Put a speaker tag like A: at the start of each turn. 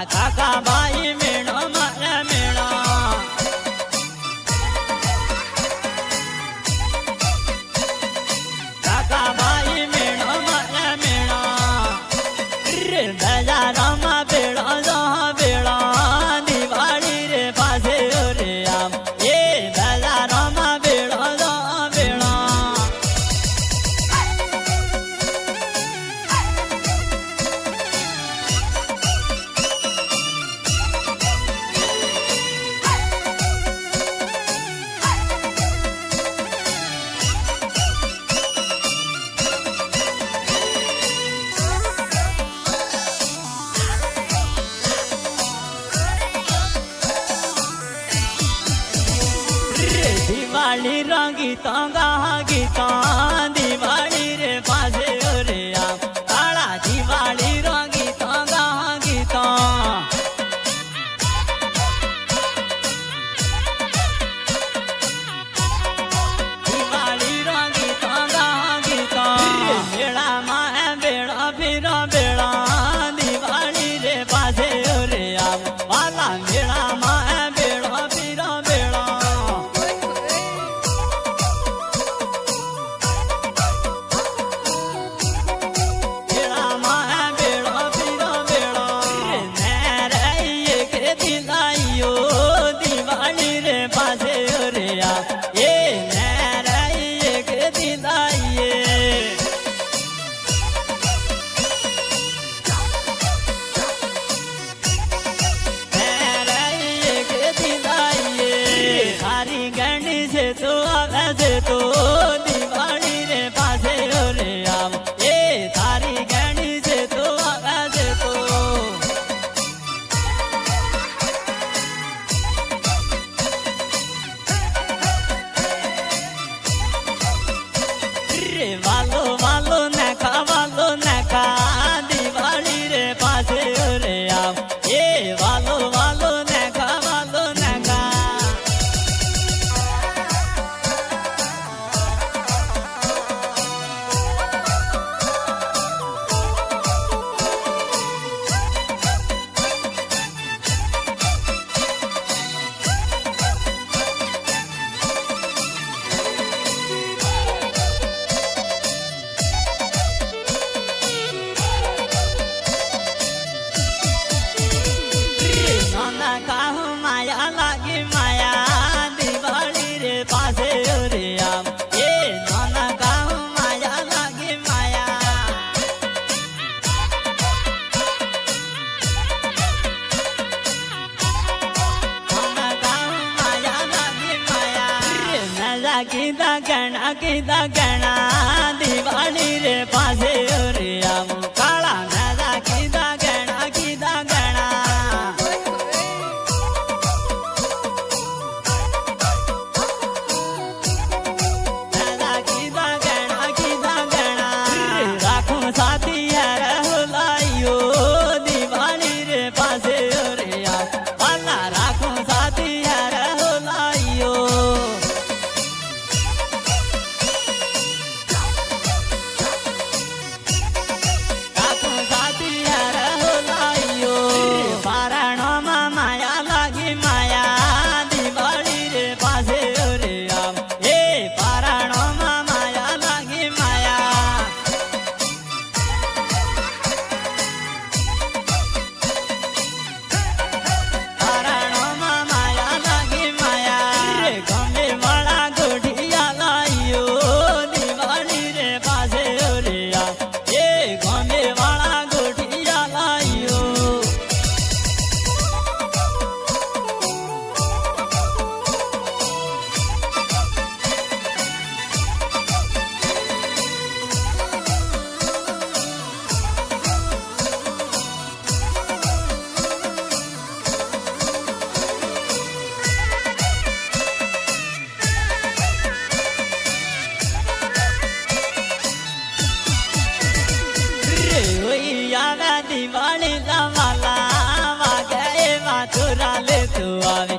A: કાકા ભાઈ મેળો મારા મેળો કાકા ભાઈ મેળો મારા મેળો રે બજારમાં ભેળો જો ભેળો દિવાળી રે પાસે રે આમ એ બજારમાં ભેળો જો ભેળો दिवाली रंगीता गाहा गीता दिवाली रे पासे रे आप काला दिवाली रंगीता गाहा गीता दिवाली रंगीता गाहा गीता बेड़ा माए बेड़ा फिरा बेड़ा दिवाली रे पासे रे आप वाला बेड़ा माए बेड़ा फिरा बेड़ा तो आवे तो दिवाली रे पासे रे आव ए थारी गणी से तो आवे तो रे वालो वालो नखा दिवाली रे पासे रे आव ए वालो वालो नखा माया लागी माया दिवाली रे पासे रे आम ए नाना गाँव माया लागी माया नाना गाँव माया लागी माया नजा कीदा गणा दिवाली रे पासे रे आम काला नजा कीदा गणा साथी यार लाइयो दिवाली रे पासे रे वाला राखो साथी यार लाइयो राखो साथी यार लाइयो पारणो माया लागी माया दिवाली रे पासे रे ए पारणो माया लागी माया दिवाली ला वाला वागे मथुरा ले तू आवे